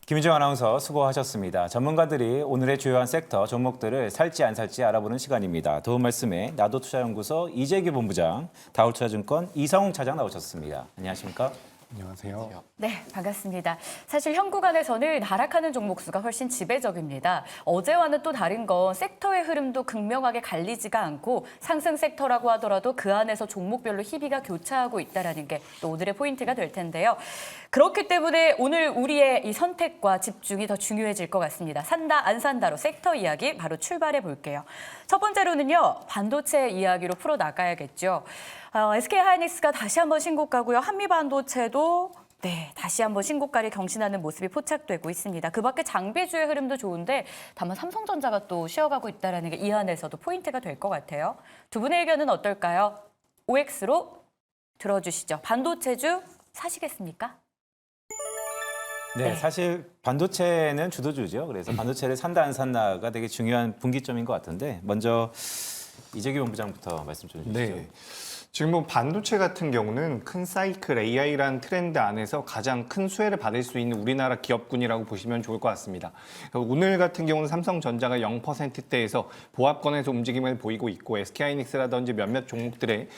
김윤정 아나운서 수고하셨습니다. 전문가들이 오늘의 주요한 섹터 종목들을 살지 안 살지 알아보는 시간입니다. 도움 말씀에 나도투자연구소 이재규 본부장, 다울투자증권 이성웅 차장 나오셨습니다. 안녕하십니까? 안녕하세요. 네, 반갑습니다. 사실 현구간에서는 하락하는 종목 수가 훨씬 지배적입니다. 어제와는 또 다른 건 섹터의 흐름도 극명하게 갈리지가 않고 상승 섹터라고 하더라도 그 안에서 종목별로 희비가 교차하고 있다는 게 또 오늘의 포인트가 될 텐데요. 그렇기 때문에 오늘 우리의 이 선택과 집중이 더 중요해질 것 같습니다. 산다, 안 산다로 섹터 이야기 바로 출발해 볼게요. 첫 번째로는요, 반도체 이야기로 풀어나가야겠죠. SK하이닉스가 다시 한번 신고가고요. 한미반도체도 다시 한번 신고가를 경신하는 모습이 포착되고 있습니다. 그 밖에 장비주의 흐름도 좋은데 다만 삼성전자가 또 쉬어가고 있다는 게 이 안에서도 포인트가 될 것 같아요. 두 분의 의견은 어떨까요? OX로 들어주시죠. 반도체주 사시겠습니까? 네, 사실 반도체는 주도주죠. 그래서 반도체를 산다 안 산다가 되게 중요한 분기점인 것 같은데 먼저 이재규 본부장부터 말씀 좀 주시죠. 네. 지금 뭐 반도체 같은 경우는 큰 사이클 AI라는 트렌드 안에서 가장 큰 수혜를 받을 수 있는 우리나라 기업군이라고 보시면 좋을 것 같습니다. 오늘 같은 경우는 삼성전자가 0%대에서 보합권에서 움직임을 보이고 있고 SK하이닉스라든지 몇몇 종목들의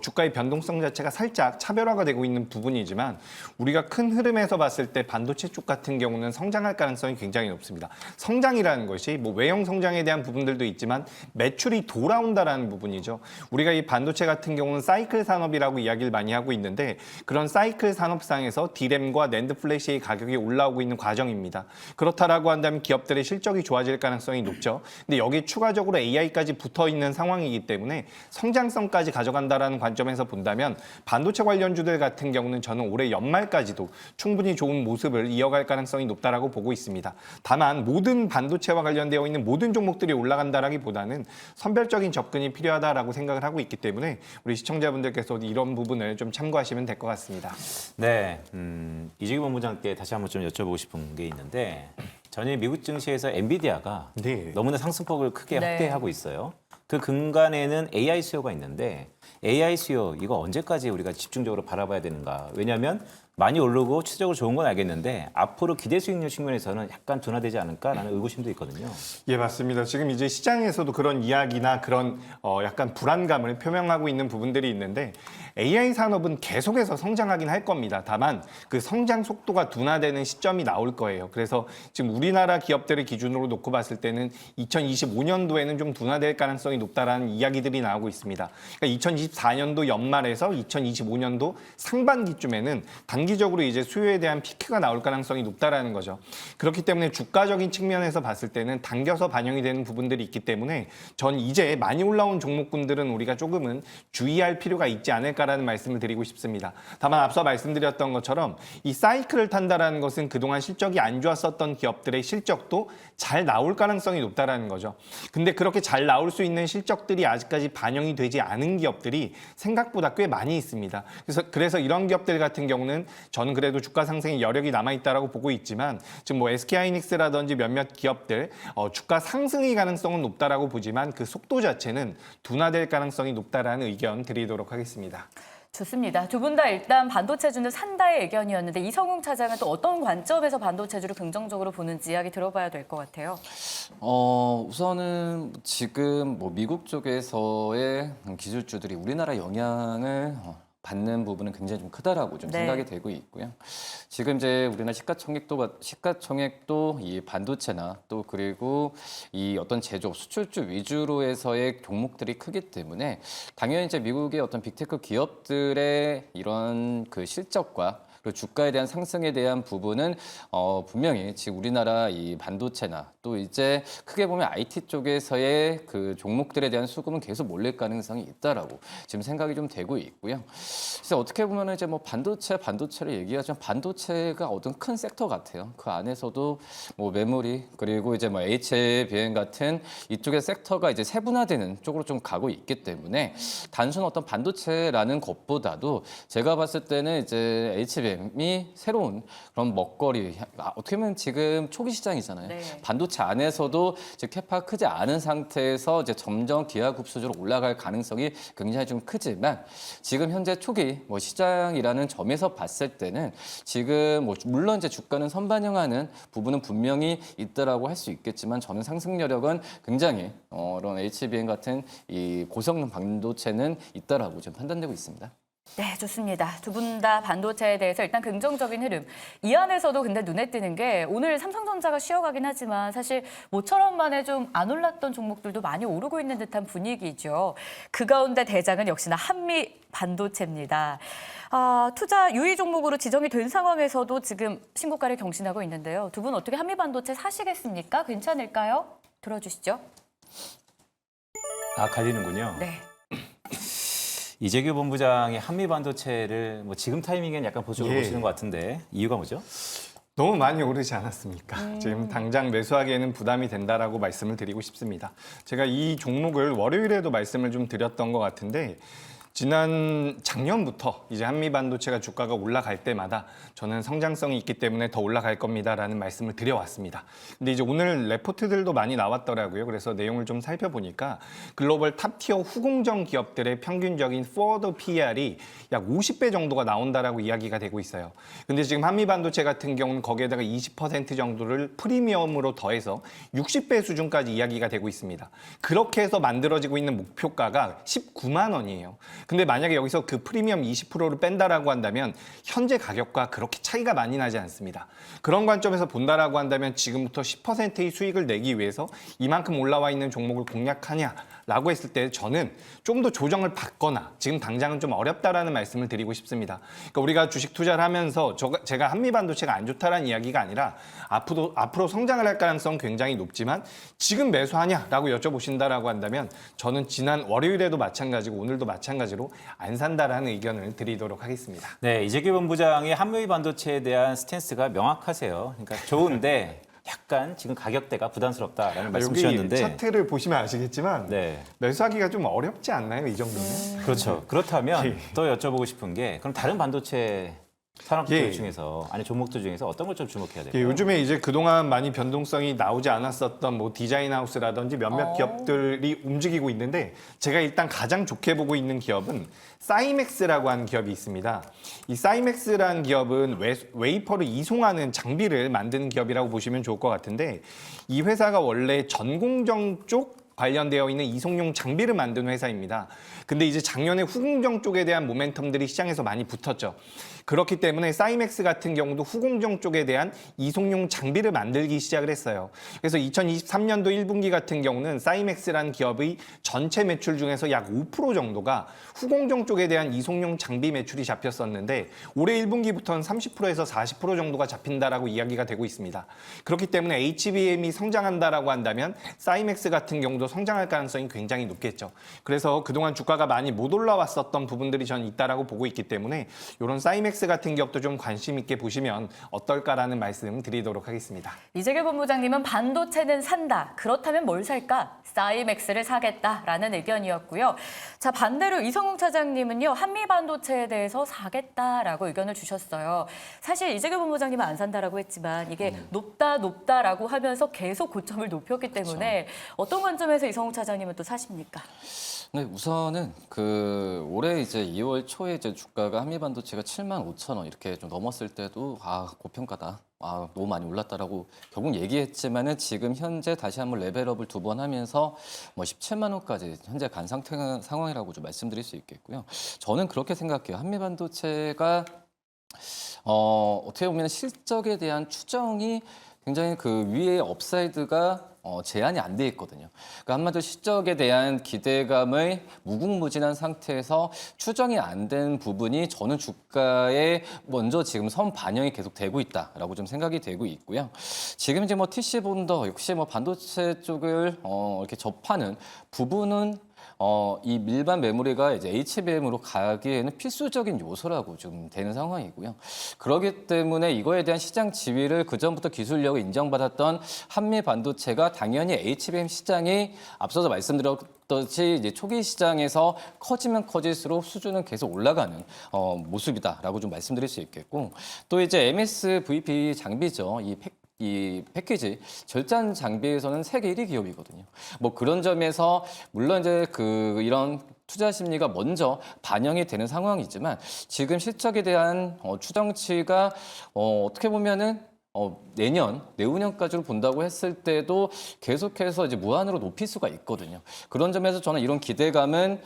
주가의 변동성 자체가 살짝 차별화가 되고 있는 부분이지만 우리가 큰 흐름에서 봤을 때 반도체 쪽 같은 경우는 성장할 가능성이 굉장히 높습니다. 성장이라는 것이 뭐 외형 성장에 대한 부분들도 있지만 매출이 돌아온다라는 부분이죠. 우리가 이 반도체 같은 경우는 사이클 산업이라고 이야기를 많이 하고 있는데 그런 사이클 산업상에서 D램과 낸드 플래시의 가격이 올라오고 있는 과정입니다. 그렇다라고 한다면 기업들의 실적이 좋아질 가능성이 높죠. 근데 여기 추가적으로 AI까지 붙어 있는 상황이기 때문에 성장성까지 가져간다라는 관점에서 본다면 반도체 관련주들 같은 경우는 저는 올해 연말까지도 충분히 좋은 모습을 이어갈 가능성이 높다라고 보고 있습니다. 다만 모든 반도체와 관련되어 있는 모든 종목들이 올라간다라기보다는 선별적인 접근이 필요하다라고 생각을 하고 있기 때문에 우리 시청자분들께서도 이런 부분을 좀 참고하시면 될 것 같습니다. 네, 이재규 본부장께 다시 한번 좀 여쭤보고 싶은 게 있는데 전일 미국 증시에서 엔비디아가 네. 너무나 상승폭을 크게 네. 확대하고 있어요. 그 근간에는 AI 수요가 있는데 AI 수요 이거 언제까지 우리가 집중적으로 바라봐야 되는가? 왜냐하면 많이 오르고 추세적으로 좋은 건 알겠는데 앞으로 기대 수익률 측면에서는 약간 둔화되지 않을까라는 의구심도 있거든요. 예, 맞습니다. 지금 이제 시장에서도 그런 이야기나 그런 약간 불안감을 표명하고 있는 부분들이 있는데 AI 산업은 계속해서 성장하긴 할 겁니다. 다만 그 성장 속도가 둔화되는 시점이 나올 거예요. 그래서 지금 우리나라 기업들을 기준으로 놓고 봤을 때는 2025년도에는 좀 둔화될 가능성이 높다라는 이야기들이 나오고 있습니다. 그러니까 2024년도 연말에서 2025년도 상반기쯤에는 단기적으로 이제 수요에 대한 피크가 나올 가능성이 높다라는 거죠. 그렇기 때문에 주가적인 측면에서 봤을 때는 당겨서 반영이 되는 부분들이 있기 때문에 전 이제 많이 올라온 종목군들은 우리가 조금은 주의할 필요가 있지 않을까라는 말씀을 드리고 싶습니다. 다만 앞서 말씀드렸던 것처럼 이 사이클을 탄다라는 것은 그동안 실적이 안 좋았었던 기업들의 실적도 잘 나올 가능성이 높다라는 거죠. 근데 그렇게 잘 나올 수 있는 실적들이 아직까지 반영이 되지 않은 기업들이 생각보다 꽤 많이 있습니다. 그래서 이런 기업들 같은 경우는 저는 그래도 주가 상승의 여력이 남아있다라고 보고 있지만 지금 뭐 SK하이닉스라든지 몇몇 기업들 주가 상승의 가능성은 높다라고 보지만 그 속도 자체는 둔화될 가능성이 높다라는 의견 드리도록 하겠습니다. 좋습니다. 두 분 다 일단 반도체주는 산다의 의견이었는데 이성웅 차장은 또 어떤 관점에서 반도체주를 긍정적으로 보는지 이야기 들어봐야 될 것 같아요. 우선은 지금 뭐 미국 쪽에서의 기술주들이 우리나라 영향을 받는 부분은 굉장히 좀 크다라고 좀 네. 생각이 되고 있고요. 지금 이제 우리나라 시가총액도 이 반도체나 또 그리고 이 어떤 제조업 수출주 위주로 해서의 종목들이 크기 때문에 당연히 이제 미국의 어떤 빅테크 기업들의 이런 그 실적과 그리고 주가에 대한 상승에 대한 부분은 분명히 지금 우리나라 이 반도체나 또 이제 크게 보면 IT 쪽에서의 그 종목들에 대한 수급은 계속 몰릴 가능성이 있다라고 지금 생각이 좀 되고 있고요. 그래서 어떻게 보면 이제 뭐 반도체를 얘기하자면 반도체가 어떤 큰 섹터 같아요. 그 안에서도 뭐 메모리 그리고 이제 뭐 HBM 같은 이쪽의 섹터가 이제 세분화되는 쪽으로 좀 가고 있기 때문에 단순 어떤 반도체라는 것보다도 제가 봤을 때는 이제 HBM HBM이 새로운 그런 먹거리, 어떻게 보면 지금 초기 시장이잖아요. 네. 반도체 안에서도 이제 캐파가 크지 않은 상태에서 이제 점점 기하급수적으로 올라갈 가능성이 굉장히 좀 크지만 지금 현재 초기 뭐 시장이라는 점에서 봤을 때는 지금 뭐 물론 이제 주가는 선반영하는 부분은 분명히 있다라고 할 수 있겠지만 저는 상승 여력은 굉장히 이런 HBM 같은 이 고성능 반도체는 있다라고 지금 판단되고 있습니다. 네, 좋습니다. 두 분 다 반도체에 대해서 일단 긍정적인 흐름. 이 안에서도 근데 눈에 띄는 게 오늘 삼성전자가 쉬어가긴 하지만 사실 모처럼 만에 좀 안 올랐던 종목들도 많이 오르고 있는 듯한 분위기죠. 그 가운데 대장은 역시나 한미 반도체입니다. 투자 유의 종목으로 지정이 된 상황에서도 지금 신고가를 경신하고 있는데요. 두 분 어떻게 한미 반도체 사시겠습니까? 괜찮을까요? 들어주시죠. 갈리는군요. 네. 이재규 본부장이 한미 반도체를 뭐 지금 타이밍엔 약간 보수적으로 예. 보시는 것 같은데 이유가 뭐죠? 너무 많이 오르지 않았습니까? 지금 당장 매수하기에는 부담이 된다라고 말씀을 드리고 싶습니다. 제가 이 종목을 월요일에도 말씀을 좀 드렸던 것 같은데 작년부터 이제 한미 반도체가 주가가 올라갈 때마다 저는 성장성이 있기 때문에 더 올라갈 겁니다라는 말씀을 드려왔습니다. 근데 이제 오늘 레포트들도 많이 나왔더라고요. 그래서 내용을 좀 살펴보니까 글로벌 탑티어 후공정 기업들의 평균적인 포워드 PER이 약 50배 정도가 나온다라고 이야기가 되고 있어요. 근데 지금 한미 반도체 같은 경우는 거기에다가 20% 정도를 프리미엄으로 더해서 60배 수준까지 이야기가 되고 있습니다. 그렇게 해서 만들어지고 있는 목표가가 19만 원이에요. 근데 만약에 여기서 그 프리미엄 20%를 뺀다라고 한다면 현재 가격과 그렇게 차이가 많이 나지 않습니다. 그런 관점에서 본다라고 한다면 지금부터 10%의 수익을 내기 위해서 이만큼 올라와 있는 종목을 공략하냐라고 했을 때 저는 좀 더 조정을 받거나 지금 당장은 좀 어렵다라는 말씀을 드리고 싶습니다. 그러니까 우리가 주식 투자를 하면서 제가 한미 반도체가 안 좋다라는 이야기가 아니라 앞으로 성장을 할 가능성 굉장히 높지만 지금 매수하냐라고 여쭤보신다라고 한다면 저는 지난 월요일에도 마찬가지고 오늘도 마찬가지로 안 산다라는 의견을 드리도록 하겠습니다. 네, 이재규 본부장의 한미 반도체에 대한 스탠스가 명확하세요. 그러니까 좋은데 약간 지금 가격대가 부담스럽다라는 말씀 여기 주셨는데 차트를 보시면 아시겠지만 네. 매수하기가 좀 어렵지 않나요? 이 정도면? 그렇죠. 그렇다면 예. 또 여쭤보고 싶은 게 그럼 다른 반도체 산업들 예. 중에서 아니 종목들 중에서 어떤 걸 좀 주목해야 예, 될까요? 요즘에 이제 그동안 많이 변동성이 나오지 않았었던 뭐 디자인 하우스라든지 몇몇 기업들이 움직이고 있는데 제가 일단 가장 좋게 보고 있는 기업은 사이맥스라고 하는 기업이 있습니다. 이 사이맥스라는 기업은 웨이퍼를 이송하는 장비를 만드는 기업이라고 보시면 좋을 것 같은데 이 회사가 원래 전공정 쪽 관련되어 있는 이송용 장비를 만드는 회사입니다. 근데 이제 작년에 후공정 쪽에 대한 모멘텀들이 시장에서 많이 붙었죠. 그렇기 때문에 사이맥스 같은 경우도 후공정 쪽에 대한 이송용 장비를 만들기 시작을 했어요. 그래서 2023년도 1분기 같은 경우는 사이맥스라는 기업의 전체 매출 중에서 약 5% 정도가 후공정 쪽에 대한 이송용 장비 매출이 잡혔었는데 올해 1분기부터는 30%에서 40% 정도가 잡힌다라고 이야기가 되고 있습니다. 그렇기 때문에 HBM이 성장한다라고 한다면 사이맥스 같은 경우도 성장할 가능성이 굉장히 높겠죠. 그래서 그동안 주가가 많이 못 올라왔었던 부분들이 저는 있다라고 보고 있기 때문에 이런 사이맥스 같은 기업도 좀 관심 있게 보시면 어떨까라는 말씀 드리도록 하겠습니다. 이재규 본부장님은 반도체는 산다. 그렇다면 뭘 살까? 사이맥스를 사겠다라는 의견이었고요. 자, 반대로 이성웅 차장님은요. 한미 반도체에 대해서 사겠다라고 의견을 주셨어요. 사실 이재규 본부장님은 안 산다라고 했지만 이게 높다라고 하면서 계속 고점을 높였기 때문에 어떤 관점에서 이성웅 차장님은 또 사십니까? 네, 우선은 그 올해 이제 2월 초에 이제 주가가 한미 반도체가 75,000원 이렇게 좀 넘었을 때도 고평가다. 너무 많이 올랐다라고 결국 얘기했지만은 지금 현재 다시 한번 레벨업을 2번 하면서 뭐 17만 원까지 현재 간 상황이라고 좀 말씀드릴 수 있겠고요. 저는 그렇게 생각해요. 한미 반도체가 어떻게 보면 실적에 대한 추정이 굉장히 그 위에 업사이드가 제한이 안 돼 있거든요. 그러니까 한마디로 실적에 대한 기대감을 무궁무진한 상태에서 추정이 안 된 부분이 저는 주가에 먼저 지금 선 반영이 계속 되고 있다라고 좀 생각이 되고 있고요. 지금 이제 뭐 TC 본더 역시 뭐 반도체 쪽을 이렇게 접하는 부분은 이 일반 메모리가 이제 HBM으로 가기에는 필수적인 요소라고 좀 되는 상황이고요. 그렇기 때문에 이거에 대한 시장 지위를 그전부터 기술력을 인정받았던 한미 반도체가 당연히 HBM 시장이 앞서서 말씀드렸던 그것이 이제 초기 시장에서 커지면 커질수록 수준은 계속 올라가는 모습이다라고 좀 말씀드릴 수 있겠고 또 이제 MSVP 장비죠. 이 패키지 절단 장비에서는 세계 1위 기업이거든요. 뭐 그런 점에서 물론 이제 이런 투자 심리가 먼저 반영이 되는 상황이지만 지금 실적에 대한 추정치가 어떻게 보면은 내후년까지로 본다고 했을 때도 계속해서 이제 무한으로 높일 수가 있거든요. 그런 점에서 저는 이런 기대감은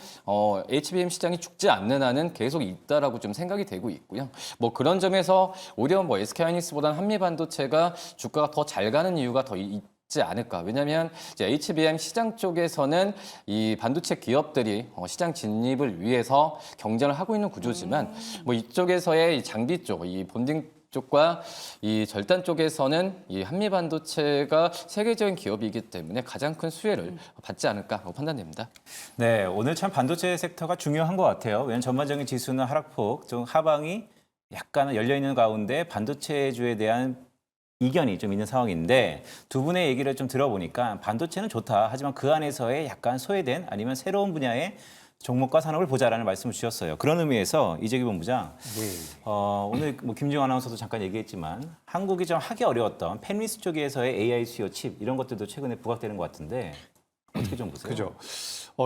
HBM 시장이 죽지 않는 한은 계속 있다라고 좀 생각이 되고 있고요. 뭐 그런 점에서 오히려 뭐 SK하이닉스보다는 한미반도체가 주가가 더 잘 가는 이유가 더 있지 않을까. 왜냐하면 이제 HBM 시장 쪽에서는 이 반도체 기업들이 시장 진입을 위해서 경쟁을 하고 있는 구조지만 뭐 이쪽에서의 이 장비 쪽, 이 본딩 쪽과 이 절단 쪽에서는 이 한미반도체가 세계적인 기업이기 때문에 가장 큰 수혜를 받지 않을까 판단됩니다. 네, 오늘 참 반도체 섹터가 중요한 것 같아요. 왜냐하면 전반적인 지수는 하락폭, 좀 하방이 약간 열려 있는 가운데 반도체주에 대한 이견이 좀 있는 상황인데 두 분의 얘기를 좀 들어보니까 반도체는 좋다. 하지만 그 안에서의 약간 소외된 아니면 새로운 분야의 종목과 산업을 보자라는 말씀을 주셨어요. 그런 의미에서 이재규 본부장, 오늘 뭐 김지영 아나운서도 잠깐 얘기했지만 한국이 좀 하기 어려웠던 펜리스 쪽에서의 AI 수요 칩 이런 것들도 최근에 부각되는 것 같은데 어떻게 좀 보세요? 그죠.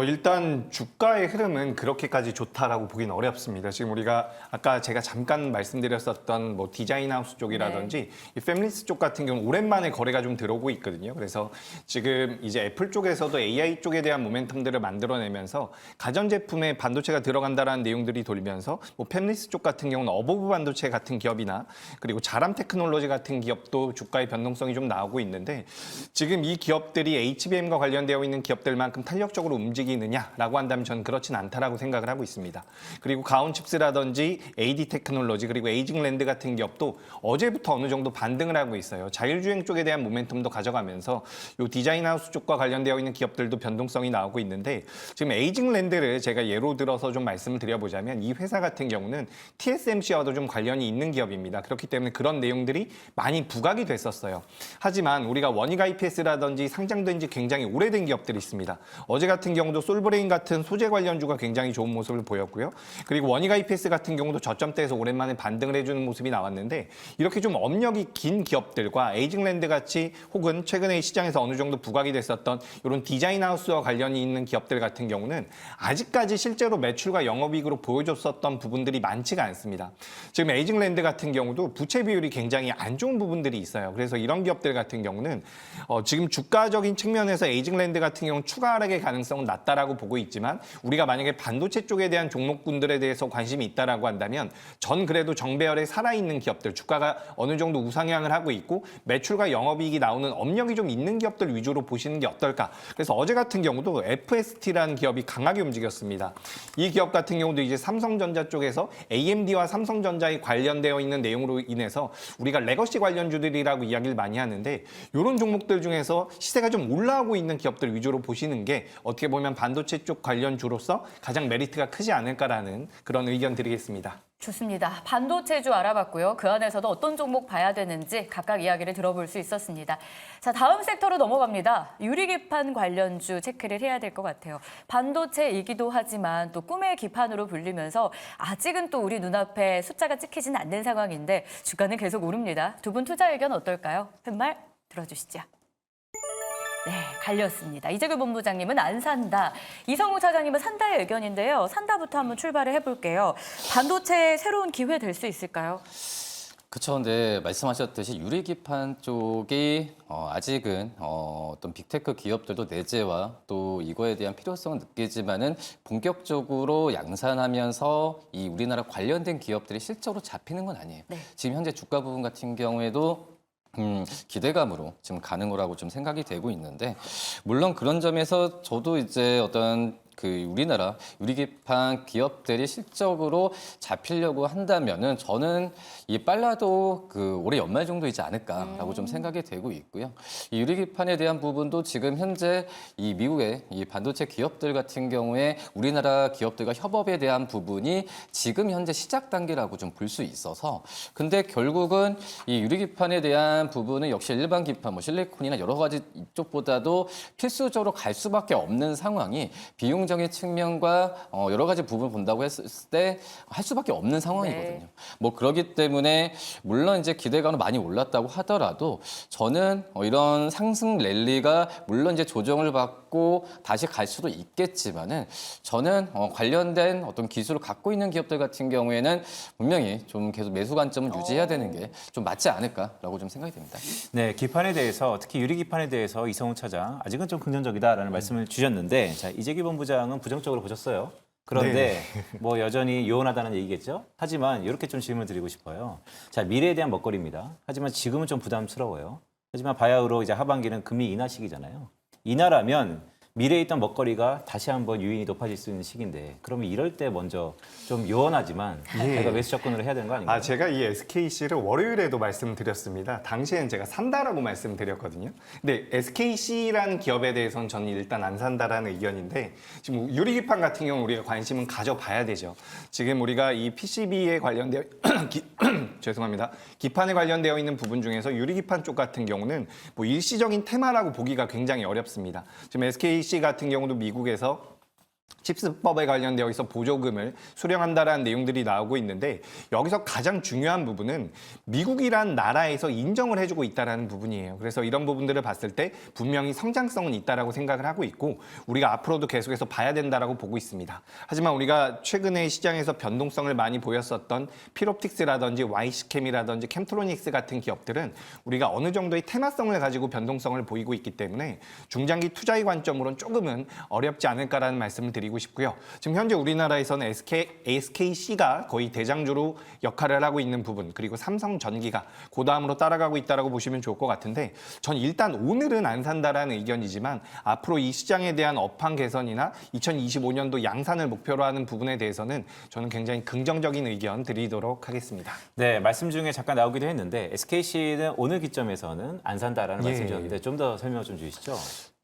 일단 주가의 흐름은 그렇게까지 좋다라고 보기는 어렵습니다. 지금 우리가 아까 제가 잠깐 말씀드렸었던 뭐 디자인 하우스 쪽이라든지 이 팹리스 쪽 같은 경우는 오랜만에 거래가 좀 들어오고 있거든요. 그래서 지금 이제 애플 쪽에서도 AI 쪽에 대한 모멘텀들을 만들어내면서 가전제품에 반도체가 들어간다라는 내용들이 돌면서 뭐 팹리스 쪽 같은 경우는 어버브 반도체 같은 기업이나 그리고 자람 테크놀로지 같은 기업도 주가의 변동성이 좀 나오고 있는데 지금 이 기업들이 HBM과 관련되어 있는 기업들만큼 탄력적으로 움직이느냐라고 한다면 저는 그렇진 않다라고 생각을 하고 있습니다. 그리고 가온칩스라든지 AD 테크놀로지 그리고 에이징랜드 같은 기업도 어제부터 어느 정도 반등을 하고 있어요. 자율주행 쪽에 대한 모멘텀도 가져가면서 이 디자인하우스 쪽과 관련되어 있는 기업들도 변동성이 나오고 있는데 지금 에이징랜드를 제가 예로 들어서 좀 말씀을 드려보자면 이 회사 같은 경우는 TSMC와도 좀 관련이 있는 기업입니다. 그렇기 때문에 그런 내용들이 많이 부각이 됐었어요. 하지만 우리가 원익 IPS라든지 상장된 지 굉장히 오래된 기업들이 있습니다. 어제 같은 경우도 솔브레인 같은 소재 관련주가 굉장히 좋은 모습을 보였고요. 그리고 원익 IPS 같은 경우도 저점대에서 오랜만에 반등을 해주는 모습이 나왔는데 이렇게 좀 업력이 긴 기업들과 에이징랜드 같이 혹은 최근에 시장에서 어느 정도 부각이 됐었던 이런 디자인하우스와 관련이 있는 기업들 같은 경우는 아직까지 실제로 매출과 영업이익으로 보여줬었던 부분들이 많지가 않습니다. 지금 에이징랜드 같은 경우도 부채 비율이 굉장히 안 좋은 부분들이 있어요. 그래서 이런 기업들 같은 경우는 지금 주가적인 측면에서 에이징랜드 같은 경우는 추가 하락의 가능성은 낮다라고 보고 있지만 우리가 만약에 반도체 쪽에 대한 종목군들에 대해서 관심이 있다라고 한다면 전 그래도 정배열에 살아있는 기업들 주가가 어느 정도 우상향을 하고 있고 매출과 영업이익이 나오는 업력이 좀 있는 기업들 위주로 보시는 게 어떨까. 그래서 어제 같은 경우도 FST라는 기업이 강하게 움직였습니다. 이 기업 같은 경우도 이제 삼성전자 쪽에서 AMD와 삼성전자에 관련되어 있는 내용으로 인해서 우리가 레거시 관련주들이라고 이야기를 많이 하는데 이런 종목들 중에서 시세가 좀 올라오고 있는 기업들 위주로 보시는 게 어떻게 보면 반도체 쪽 관련주로서 가장 메리트가 크지 않을까라는 그런 의견 드리겠습니다. 좋습니다. 반도체주 알아봤고요. 그 안에서도 어떤 종목 봐야 되는지 각각 이야기를 들어볼 수 있었습니다. 자, 다음 섹터로 넘어갑니다. 유리기판 관련주 체크를 해야 될 것 같아요. 반도체이기도 하지만 또 꿈의 기판으로 불리면서 아직은 또 우리 눈앞에 숫자가 찍히진 않는 상황인데 주가는 계속 오릅니다. 두 분 투자 의견 어떨까요? 팻말 들어주시죠. 네, 갈렸습니다. 이재규 본부장님은 안 산다. 이성우 차장님은 산다의 의견인데요. 산다부터 한번 출발을 해볼게요. 반도체 새로운 기회 될 수 있을까요? 그렇죠. 근데 말씀하셨듯이 유리기판 쪽이 아직은 어떤 빅테크 기업들도 내재와 또 이거에 대한 필요성을 느끼지만은 본격적으로 양산하면서 이 우리나라 관련된 기업들이 실적으로 잡히는 건 아니에요. 네. 지금 현재 주가 부분 같은 경우에도 기대감으로 지금 가는 거라고 좀 생각이 되고 있는데 물론 그런 점에서 저도 이제 어떤 그 우리나라 유리기판 기업들이 실적으로 잡히려고 한다면은 저는 이 빨라도 그 올해 연말 정도이지 않을까라고 좀 생각이 되고 있고요. 이 유리기판에 대한 부분도 지금 현재 이 미국의 이 반도체 기업들 같은 경우에 우리나라 기업들과 협업에 대한 부분이 지금 현재 시작 단계라고 좀 볼 수 있어서 근데 결국은 이 유리기판에 대한 부분은 역시 일반 기판, 뭐 실리콘이나 여러 가지 이쪽보다도 필수적으로 갈 수밖에 없는 상황이 비용적인 측면과 여러 가지 부분을 본다고 했을 때 할 수밖에 없는 상황이거든요. 네. 뭐 그렇기 때문에 물론 이제 기대감은 많이 올랐다고 하더라도 저는 이런 상승 랠리가 물론 이제 조정을 받고 다시 갈 수도 있겠지만은 저는 관련된 어떤 기술을 갖고 있는 기업들 같은 경우에는 분명히 좀 계속 매수 관점을 유지해야 되는 게 좀 맞지 않을까라고 좀 생각이 듭니다. 네, 기판에 대해서 특히 유리 기판에 대해서 이성훈 차장 아직은 좀 긍정적이다라는 말씀을 주셨는데 자, 이재기 본부장은 부정적으로 보셨어요. 그런데 뭐 여전히 요원하다는 얘기겠죠. 하지만 이렇게 좀 질문을 드리고 싶어요. 자, 미래에 대한 먹거리입니다. 하지만 지금은 좀 부담스러워요. 하지만 바야흐로 이제 하반기는 금리 인하 시기잖아요. 인하라면 미래에 있던 먹거리가 다시 한번 유인이 높아질 수 있는 시기인데 그러면 이럴 때 먼저 좀 요원하지만 제가 매수 접근을 해야 되는 거 아닌가요? 제가 이 SKC를 월요일에도 말씀드렸습니다. 당시엔 제가 산다라고 말씀드렸거든요. 근데 SKC라는 기업에 대해서는 저는 일단 안 산다라는 의견인데 지금 유리기판 같은 경우 우리가 관심은 가져봐야 되죠. 지금 우리가 이 PCB에 관련되어 죄송합니다. 기판에 관련되어 있는 부분 중에서 유리기판 쪽 같은 경우는 뭐 일시적인 테마라고 보기가 굉장히 어렵습니다. 지금 SKC 같은 경우도 미국에서 칩스법에 관련되어 있어 보조금을 수령한다라는 내용들이 나오고 있는데 여기서 가장 중요한 부분은 미국이란 나라에서 인정을 해주고 있다라는 부분이에요. 그래서 이런 부분들을 봤을 때 분명히 성장성은 있다라고 생각을 하고 있고 우리가 앞으로도 계속해서 봐야 된다라고 보고 있습니다. 하지만 우리가 최근에 시장에서 변동성을 많이 보였었던 필옵틱스라든지 YC캠이라든지 캠트로닉스 같은 기업들은 우리가 어느 정도의 테마성을 가지고 변동성을 보이고 있기 때문에 중장기 투자의 관점으로는 조금은 어렵지 않을까라는 말씀을 드리고 싶고요. 지금 현재 우리나라에서는 SKC가 거의 대장주로 역할을 하고 있는 부분 그리고 삼성전기가 그 다음으로 따라가고 있다라고 보시면 좋을 것 같은데 전 일단 오늘은 안 산다라는 의견이지만 앞으로 이 시장에 대한 업황 개선이나 2025년도 양산을 목표로 하는 부분에 대해서는 저는 굉장히 긍정적인 의견 드리도록 하겠습니다. 네, 말씀 중에 잠깐 나오기도 했는데 SKC는 오늘 기점에서는 안 산다라는 말씀 주셨는데 좀 더 설명 좀 주시죠.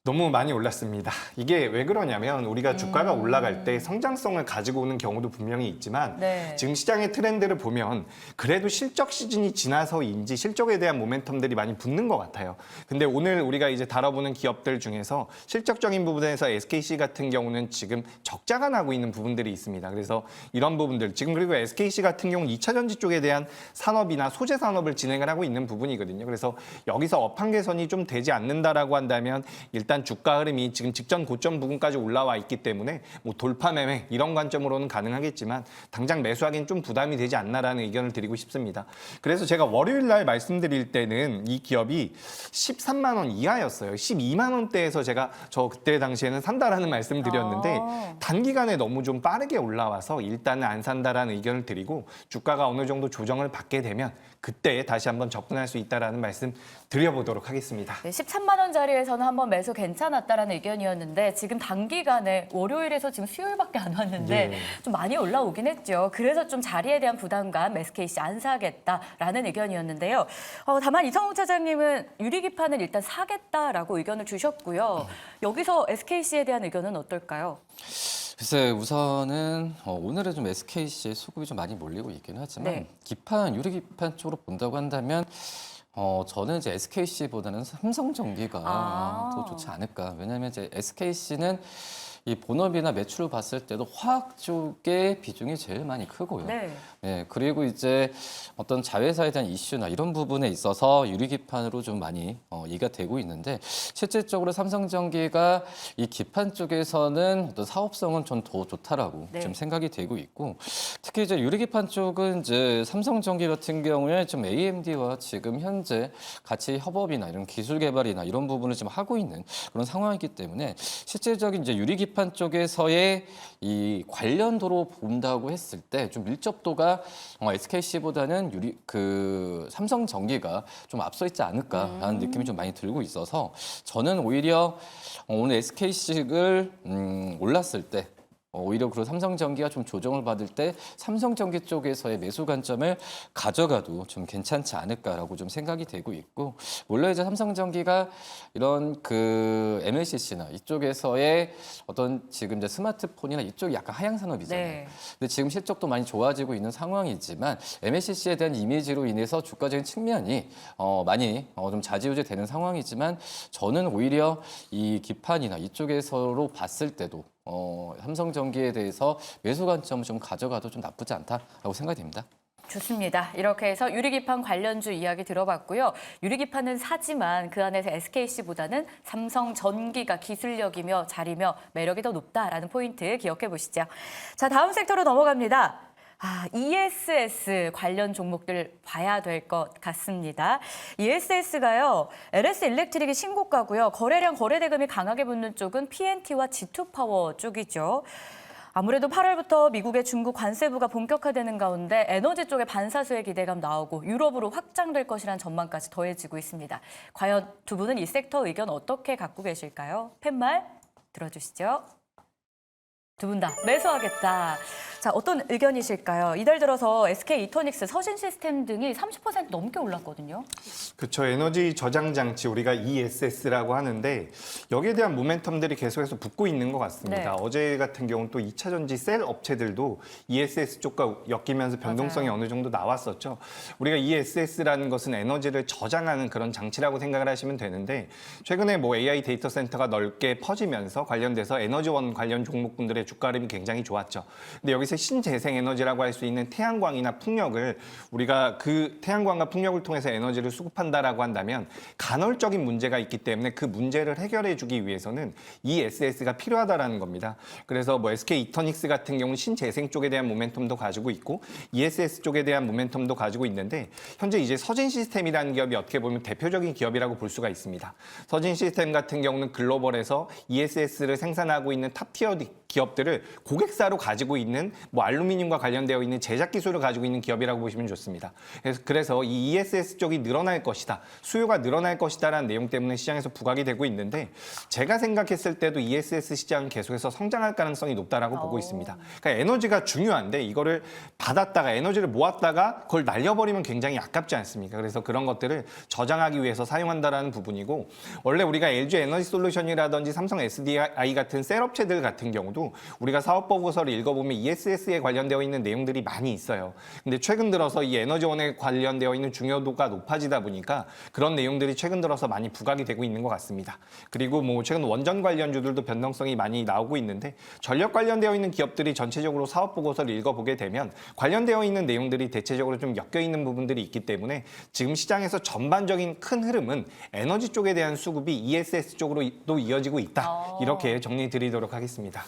너무 많이 올랐습니다. 이게 왜 그러냐면 우리가 주가가 올라갈 때 성장성을 가지고 오는 경우도 분명히 있지만 네. 지금 시장의 트렌드를 보면 그래도 실적 시즌이 지나서인지 실적에 대한 모멘텀들이 많이 붙는 것 같아요. 근데 오늘 우리가 이제 다뤄보는 기업들 중에서 실적적인 부분에서 SKC 같은 경우는 지금 적자가 나고 있는 부분들이 있습니다. 그래서 이런 부분들 지금 그리고 SKC 같은 경우는 2차 전지 쪽에 대한 산업이나 소재 산업을 진행을 하고 있는 부분이거든요. 그래서 여기서 업황 개선이 좀 되지 않는다라고 한다면 일단 주가 흐름이 지금 직전 고점 부근까지 올라와 있기 때문에 뭐 돌파 매매 이런 관점으로는 가능하겠지만 당장 매수하기는 좀 부담이 되지 않나라는 의견을 드리고 싶습니다. 그래서 제가 월요일 날 말씀드릴 때는 이 기업이 13만 원 이하였어요. 12만 원대에서 제가 그때 당시에는 산다라는 말씀을 드렸는데 단기간에 너무 좀 빠르게 올라와서 일단은 안 산다라는 의견을 드리고 주가가 어느 정도 조정을 받게 되면 그때 다시 한번 접근할 수 있다라는 말씀 드려보도록 하겠습니다. 네, 13만 원짜리에서는 한번 매수 괜찮았다라는 의견이었는데 지금 단기간에 월요일에서 지금 수요일밖에 안 왔는데 좀 많이 올라오긴 했죠. 그래서 좀 자리에 대한 부담감 SKC 안 사겠다라는 의견이었는데요. 다만 이성훈 차장님은 유리기판은 일단 사겠다라고 의견을 주셨고요. 여기서 SKC에 대한 의견은 어떨까요? 글쎄 우선은 오늘은 좀 SKC의 수급이 좀 많이 몰리고 있긴 하지만 네. 기판, 유리기판 쪽으로 본다고 한다면 저는 이제 SKC보다는 삼성전기가 더 좋지 않을까. 왜냐하면 이제 SKC는 이 본업이나 매출을 봤을 때도 화학 쪽의 비중이 제일 많이 크고요. 네. 네, 그리고 이제 어떤 자회사에 대한 이슈나 이런 부분에 있어서 유리기판으로 좀 많이 이해가 되고 있는데 실질적으로 삼성전기가 이 기판 쪽에서는 어떤 사업성은 전 더 좋다라고 네. 좀 생각이 되고 있고 특히 이제 유리기판 쪽은 이제 삼성전기 같은 경우에 좀 AMD와 지금 현재 같이 협업이나 이런 기술 개발이나 이런 부분을 지금 하고 있는 그런 상황이기 때문에 실질적인 이제 유리기판 유리기판 쪽에서의 이 관련도로 본다고 했을 때 좀 밀접도가 SKC보다는 삼성전기가 좀 앞서 있지 않을까라는 느낌이 좀 많이 들고 있어서 저는 오히려 오늘 SKC를 올랐을 때 오히려 그리고 삼성전기가 좀 조정을 받을 때 삼성전기 쪽에서의 매수 관점을 가져가도 좀 괜찮지 않을까라고 좀 생각이 되고 있고, 물론 이제 삼성전기가 이런 그 MLCC나 이쪽에서의 어떤 지금 이제 스마트폰이나 이쪽이 약간 하향 산업이잖아요. 네. 근데 지금 실적도 많이 좋아지고 있는 상황이지만 MLCC에 대한 이미지로 인해서 주가적인 측면이 많이 좀 좌지우지 되는 상황이지만 저는 오히려 이 기판이나 이쪽에서로 봤을 때도 삼성전기에 대해서 매수 관점을 좀 가져가도 좀 나쁘지 않다라고 생각이 됩니다. 좋습니다. 이렇게 해서 유리기판 관련주 이야기 들어봤고요. 유리기판은 사지만 그 안에서 SKC보다는 삼성전기가 기술력이며 자리며 매력이 더 높다라는 포인트 기억해 보시죠. 자, 다음 섹터로 넘어갑니다. ESS 관련 종목들 봐야 될 것 같습니다. ESS가요, LS 일렉트릭이 신고가고요. 거래량 거래대금이 강하게 붙는 쪽은 PNT와 G2파워 쪽이죠. 아무래도 8월부터 미국의 중국 관세부가 본격화되는 가운데 에너지 쪽에 반사수의 기대감 나오고 유럽으로 확장될 것이라는 전망까지 더해지고 있습니다. 과연 두 분은 이 섹터 의견 어떻게 갖고 계실까요? 팻말 들어주시죠. 두 분 다 매수하겠다. 자, 어떤 의견이실까요? 이달 들어서 SK 이터닉스, 서신 시스템 등이 30% 넘게 올랐거든요. 그렇죠. 에너지 저장 장치 우리가 ESS라고 하는데 여기에 대한 모멘텀들이 계속해서 붙고 있는 것 같습니다. 네. 어제 같은 경우는 또 2차 전지 셀 업체들도 ESS 쪽과 엮이면서 변동성이 맞아요. 어느 정도 나왔었죠. 우리가 ESS라는 것은 에너지를 저장하는 그런 장치라고 생각을 하시면 되는데 최근에 뭐 AI 데이터 센터가 넓게 퍼지면서 관련돼서 에너지원 관련 종목군들의 주가 흐름이 굉장히 좋았죠. 근데 여기서 신재생 에너지라고 할 수 있는 태양광이나 풍력을 우리가 그 태양광과 풍력을 통해서 에너지를 수급한다라고 한다면 간헐적인 문제가 있기 때문에 그 문제를 해결해 주기 위해서는 ESS가 필요하다라는 겁니다. 그래서 뭐 SK 이터닉스 같은 경우는 신재생 쪽에 대한 모멘텀도 가지고 있고 ESS 쪽에 대한 모멘텀도 가지고 있는데 현재 이제 서진 시스템이라는 기업이 어떻게 보면 대표적인 기업이라고 볼 수가 있습니다. 서진 시스템 같은 경우는 글로벌에서 ESS를 생산하고 있는 탑티어 기업들을 고객사로 가지고 있는 뭐 알루미늄과 관련되어 있는 제작 기술을 가지고 있는 기업이라고 보시면 좋습니다. 그래서 이 ESS 쪽이 늘어날 것이다, 수요가 늘어날 것이다라는 내용 때문에 시장에서 부각이 되고 있는데 제가 생각했을 때도 ESS 시장은 계속해서 성장할 가능성이 높다라고 보고 있습니다. 그러니까 에너지가 중요한데 이거를 받았다가 에너지를 모았다가 그걸 날려버리면 굉장히 아깝지 않습니까? 그래서 그런 것들을 저장하기 위해서 사용한다라는 부분이고 원래 우리가 LG 에너지 솔루션이라든지 삼성 SDI 같은 셀 업체들 같은 경우도 우리가 사업 보고서를 읽어보면 ESS에 관련되어 있는 내용들이 많이 있어요. 근데 최근 들어서 이 에너지원에 관련되어 있는 중요도가 높아지다 보니까 그런 내용들이 최근 들어서 많이 부각이 되고 있는 것 같습니다. 그리고 뭐 최근 원전 관련주들도 변동성이 많이 나오고 있는데 전력 관련되어 있는 기업들이 전체적으로 사업 보고서를 읽어보게 되면 관련되어 있는 내용들이 대체적으로 좀 엮여 있는 부분들이 있기 때문에 지금 시장에서 전반적인 큰 흐름은 에너지 쪽에 대한 수급이 ESS 쪽으로 또 이어지고 있다. 이렇게 정리 드리도록 하겠습니다.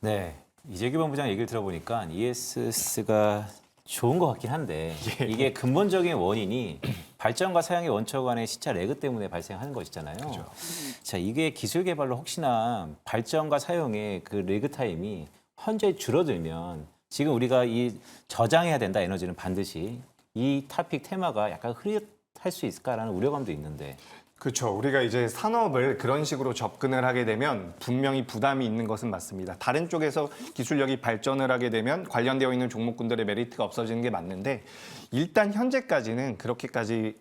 네, 이재규 본부장 얘기를 들어보니까 ESS가 좋은 것 같긴 한데 이게 근본적인 원인이 발전과 사용의 원초 간의 시차 레그 때문에 발생하는 것이잖아요. 그렇죠. 자, 이게 기술 개발로 혹시나 발전과 사용의 그 레그 타임이 현저히 줄어들면 지금 우리가 이 저장해야 된다 에너지는 반드시 이 토픽 테마가 약간 흐릿할 수 있을까라는 우려감도 있는데. 그렇죠. 우리가 이제 산업을 그런 식으로 접근을 하게 되면 분명히 부담이 있는 것은 맞습니다. 다른 쪽에서 기술력이 발전을 하게 되면 관련되어 있는 종목군들의 메리트가 없어지는 게 맞는데 일단 현재까지는 그렇게까지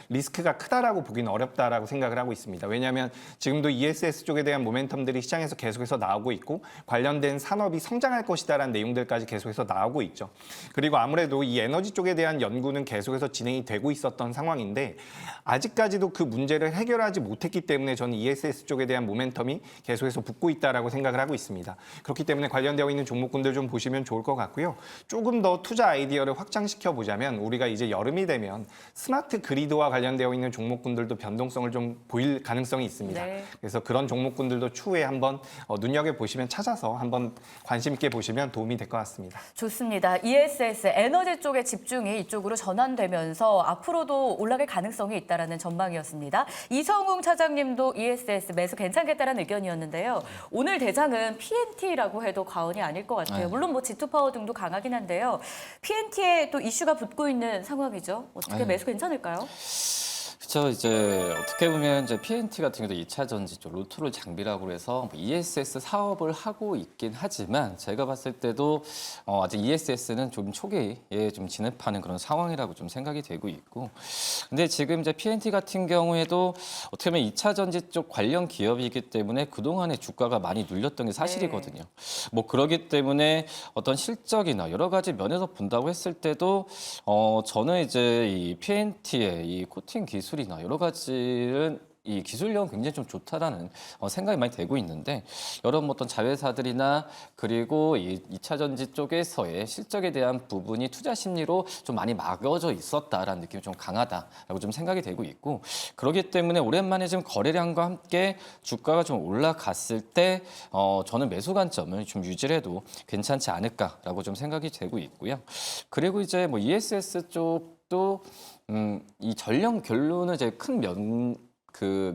리스크가 크다라고 보기는 어렵다라고 생각을 하고 있습니다. 왜냐하면 지금도 ESS 쪽에 대한 모멘텀들이 시장에서 계속해서 나오고 있고 관련된 산업이 성장할 것이다라는 내용들까지 계속해서 나오고 있죠. 그리고 아무래도 이 에너지 쪽에 대한 연구는 계속해서 진행이 되고 있었던 상황인데 아직까지도 그 문제를 해결하지 못했기 때문에 저는 ESS 쪽에 대한 모멘텀이 계속해서 붙고 있다라고 생각을 하고 있습니다. 그렇기 때문에 관련되어 있는 종목군들 좀 보시면 좋을 것 같고요. 조금 더 투자 아이디어를 확장시켜 보자면 우리가 이제 여름이 되면 스마트 그리드와 관련되어 있는 종목군들도 변동성을 좀 보일 가능성이 있습니다. 네. 그래서 그런 종목군들도 추후에 한번 눈여겨보시면 찾아서 한번 관심 있게 보시면 도움이 될 것 같습니다. 좋습니다. ESS, 에너지 쪽의 집중이 이쪽으로 전환되면서 앞으로도 올라갈 가능성이 있다는 전망이었습니다. 이성웅 차장님도 ESS 매수 괜찮겠다는 의견이었는데요. 오늘 대장은 PNT라고 해도 과언이 아닐 것 같아요. 물론 뭐 G2파워 등도 강하긴 한데요. PNT에 또 이슈가 붙고 있는 상황이죠. 어떻게 매수 괜찮을까요? 그렇죠. 이제 어떻게 보면 이제 PNT 같은 경우도 2차 전지 쪽 로터를 장비라고 해서 ESS 사업을 하고 있긴 하지만 제가 봤을 때도 아직 ESS는 좀 초기에 좀 진입하는 그런 상황이라고 좀 생각이 되고 있고, 근데 지금 이제 PNT 같은 경우에도 어떻게 보면 2차 전지 쪽 관련 기업이기 때문에 그동안에 주가가 많이 눌렸던 게 사실이거든요. 뭐 그러기 때문에 어떤 실적이나 여러 가지 면에서 본다고 했을 때도 저는 이제 이 PNT의 이 코팅 기술이나 여러 가지는 이 기술력은 굉장히 좀 좋다라는 생각이 많이 되고 있는데, 여러 어떤 자회사들이나 그리고 이 2차 전지 쪽에서의 실적에 대한 부분이 투자 심리로 좀 많이 막아져 있었다라는 느낌이 좀 강하다라고 좀 생각이 되고 있고, 그렇기 때문에 오랜만에 지금 거래량과 함께 주가가 좀 올라갔을 때 저는 매수 관점을 좀 유지를 해도 괜찮지 않을까라고 좀 생각이 되고 있고요. 그리고 이제 뭐 ESS 쪽도 이 전력 결론은 이제 큰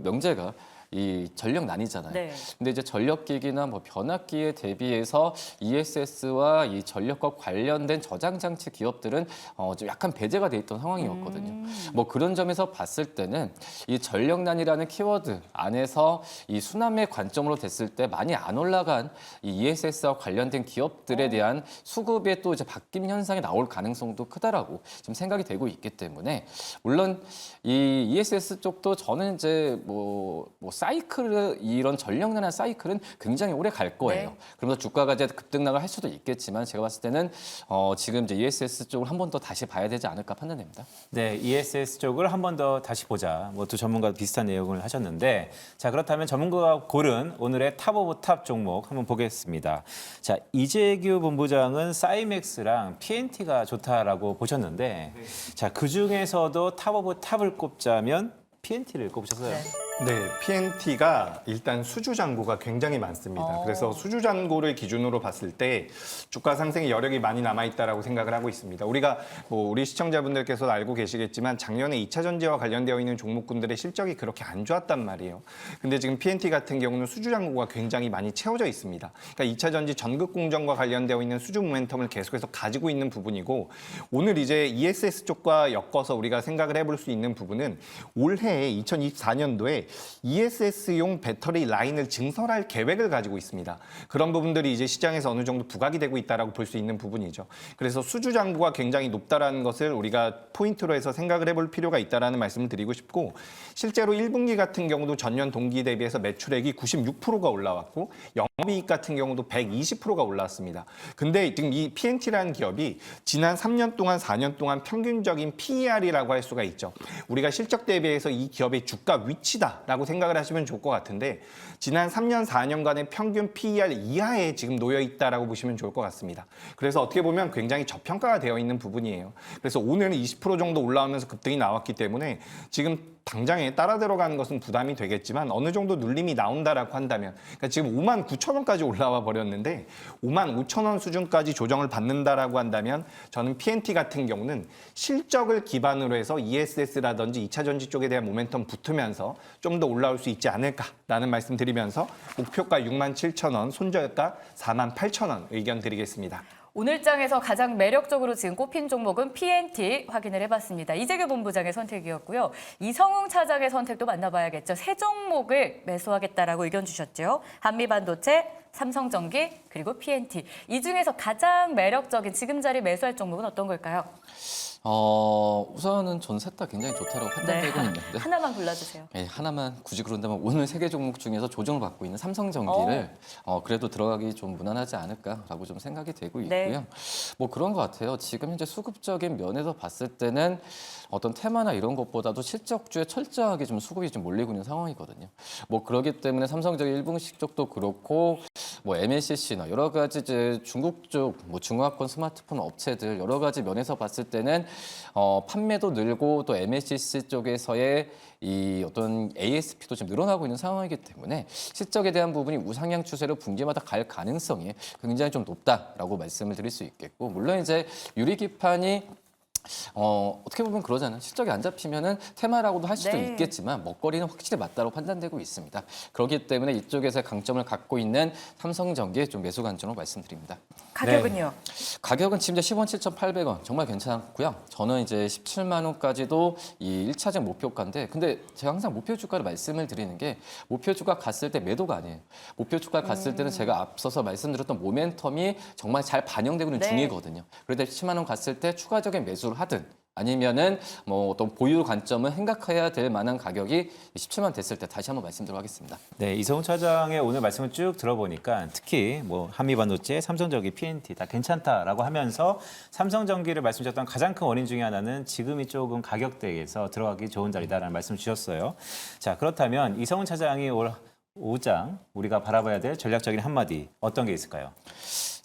명제가 이 전력난이잖아요. 네. 근데 이제 전력기기나 뭐 변압기에 대비해서 ESS와 이 전력과 관련된 저장 장치 기업들은 좀 약간 배제가 돼 있던 상황이었거든요. 뭐 그런 점에서 봤을 때는 이 전력난이라는 키워드 안에서 이 수남의 관점으로 됐을 때 많이 안 올라간 이 ESS와 관련된 기업들에 대한 수급에 또 이제 바뀜 현상이 나올 가능성도 크다라고 지금 생각이 되고 있기 때문에, 물론 이 ESS 쪽도 저는 이제 뭐 사이클, 이런 전력난의 사이클은 굉장히 오래 갈 거예요. 네. 그러면서 주가가 이제 급등락을 할 수도 있겠지만 제가 봤을 때는 지금 이제 ESS 쪽을 한 번 더 다시 봐야 되지 않을까 판단됩니다. 네, ESS 쪽을 한 번 더 다시 보자. 뭐 두 전문가 비슷한 내용을 하셨는데, 자 그렇다면 전문가가 고른 오늘의 탑 오브 탑 종목 한번 보겠습니다. 자, 이재규 본부장은 사이맥스랑 PNT가 좋다라고 보셨는데, 자 그 중에서도 탑 오브 탑을 꼽자면 PNT를 꼽으셨어요. 네. 네, PNT가 일단 수주 잔고가 굉장히 많습니다. 그래서 수주 잔고를 기준으로 봤을 때 주가 상승의 여력이 많이 남아 있다라고 생각을 하고 있습니다. 우리가 뭐 우리 시청자분들께서도 알고 계시겠지만 작년에 2차 전지와 관련되어 있는 종목군들의 실적이 그렇게 안 좋았단 말이에요. 근데 지금 PNT 같은 경우는 수주 잔고가 굉장히 많이 채워져 있습니다. 그러니까 2차 전지 전극 공정과 관련되어 있는 수주 모멘텀을 계속해서 가지고 있는 부분이고, 오늘 이제 ESS 쪽과 엮어서 우리가 생각을 해볼 수 있는 부분은 올해 2024년도에 ESS용 배터리 라인을 증설할 계획을 가지고 있습니다. 그런 부분들이 이제 시장에서 어느 정도 부각이 되고 있다라고 볼 수 있는 부분이죠. 그래서 수주 잔고가 굉장히 높다라는 것을 우리가 포인트로 해서 생각을 해볼 필요가 있다라는 말씀을 드리고 싶고, 실제로 1분기 같은 경우도 전년 동기 대비해서 매출액이 96%가 올라왔고 영업이익 같은 경우도 120%가 올랐습니다. 근데 지금 이 PNT라는 기업이 지난 3년 동안 4년 동안 평균적인 PER이라고 할 수가 있죠. 우리가 실적 대비해서 이 기업의 주가 위치다라고 생각을 하시면 좋을 것 같은데, 지난 3년 4년간의 평균 PER 이하에 지금 놓여 있다라고 보시면 좋을 것 같습니다. 그래서 어떻게 보면 굉장히 저평가가 되어 있는 부분이에요. 그래서 오늘은 20% 정도 올라오면서 급등이 나왔기 때문에 지금 당장에 따라 들어가는 것은 부담이 되겠지만 어느 정도 눌림이 나온다라고 한다면, 그러니까 지금 59,000원까지 올라와 버렸는데 55,000원 수준까지 조정을 받는다라고 한다면 저는 PNT 같은 경우는 실적을 기반으로 해서 ESS라든지 2차 전지 쪽에 대한 모멘텀 붙으면서 좀 더 올라올 수 있지 않을까라는 말씀 드리면서 목표가 67,000원, 손절가 48,000원 의견 드리겠습니다. 오늘 장에서 가장 매력적으로 지금 꼽힌 종목은 PNT 확인을 해봤습니다. 이재규 본부장의 선택이었고요. 이성웅 차장의 선택도 만나봐야겠죠. 세 종목을 매수하겠다라고 의견 주셨죠. 한미반도체, 삼성전기, 그리고 PNT. 이 중에서 가장 매력적인 지금 자리 매수할 종목은 어떤 걸까요? 우선은 전 셋 다 굉장히 좋다고 판단되고 있는데 하나만 골라주세요. 네, 하나만 굳이 그런다면 오늘 세 개 종목 중에서 조정을 받고 있는 삼성전기를 그래도 들어가기 좀 무난하지 않을까라고 좀 생각이 되고 있고요. 네. 뭐 그런 것 같아요. 지금 현재 수급적인 면에서 봤을 때는 어떤 테마나 이런 것보다도 실적주에 철저하게 좀 수급이 좀 몰리고 있는 상황이거든요. 뭐 그렇기 때문에 삼성전기 1분식 쪽도 그렇고 뭐 MLCC나 여러 가지 이제 중국 쪽 뭐 중화권 스마트폰 업체들 여러 가지 면에서 봤을 때는 판매도 늘고 또 MLCC 쪽에서의 이 어떤 ASP도 지금 늘어나고 있는 상황이기 때문에 실적에 대한 부분이 우상향 추세로 분기마다 갈 가능성이 굉장히 좀 높다라고 말씀을 드릴 수 있겠고, 물론 이제 유리기판이 어떻게 보면 그러잖아요. 실적이 안 잡히면은 테마라고도 할 수도 네. 있겠지만 먹거리는 확실히 맞다고 판단되고 있습니다. 그렇기 때문에 이쪽에서 강점을 갖고 있는 삼성전기의 좀 매수 관점으로 말씀드립니다. 가격은요? 가격은 지금 이제 10원 7,800원 정말 괜찮고요. 저는 이제 17만 원까지도 이 1차적 목표가인데 근데 제가 항상 목표 주가를 말씀을 드리는 게 목표 주가 갔을 때 매도가 아니에요. 목표 주가 갔을 때는 제가 앞서서 말씀드렸던 모멘텀이 정말 잘 반영되고 있는 네. 중이거든요. 그럴 때 17만 원 갔을 때 추가적인 매수를 하든 아니면은 뭐 어떤 보유 관점을 생각해야 될 만한 가격이 17만 됐을 때 다시 한번 말씀드리도록 하겠습니다. 네, 이성훈 차장의 오늘 말씀을 쭉 들어보니까 특히 뭐 한미반도체, 삼성전기, PNT 다 괜찮다라고 하면서 삼성전기를 말씀주셨던 가장 큰 원인 중에 하나는 지금이 조금 가격대에서 들어가기 좋은 자리다라는 말씀 주셨어요. 자, 그렇다면 이성훈 차장이 올 오후장 우리가 바라봐야 될 전략적인 한마디 어떤 게 있을까요?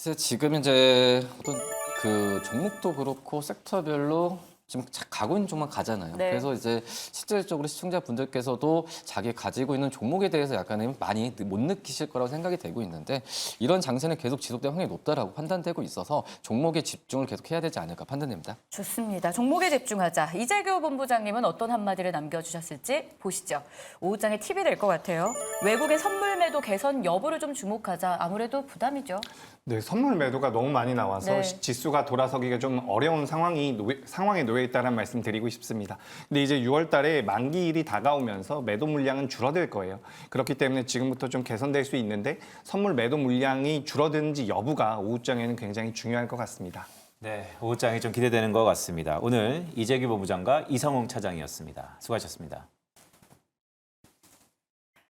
그래서 지금 이제 어떤 그 종목도 그렇고 섹터별로 지금 가고 있는 쪽만 가잖아요. 네. 그래서 이제 실질적으로 시청자분들께서도 자기 가지고 있는 종목에 대해서 약간은 많이 못 느끼실 거라고 생각이 되고 있는데 이런 장세는 계속 지속될 확률이 높다라고 판단되고 있어서 종목에 집중을 계속 해야 되지 않을까 판단됩니다. 좋습니다. 종목에 집중하자. 이재규 본부장님은 어떤 한마디를 남겨주셨을지 보시죠. 오후장의 팁이 될 것 같아요. 외국의 선물 매도 개선 여부를 좀 주목하자. 아무래도 부담이죠. 네, 선물 매도가 너무 많이 나와서 네. 지수가 돌아서기가 좀 어려운 상황에 놓여 있다는 말씀 드리고 싶습니다. 근데 이제 6월 달에 만기일이 다가오면서 매도 물량은 줄어들 거예요. 그렇기 때문에 지금부터 좀 개선될 수 있는데 선물 매도 물량이 줄어드는지 여부가 오후장에는 굉장히 중요할 것 같습니다. 네, 오후장이 좀 기대되는 것 같습니다. 오늘 이재규 본부장과 이성웅 차장이었습니다. 수고하셨습니다.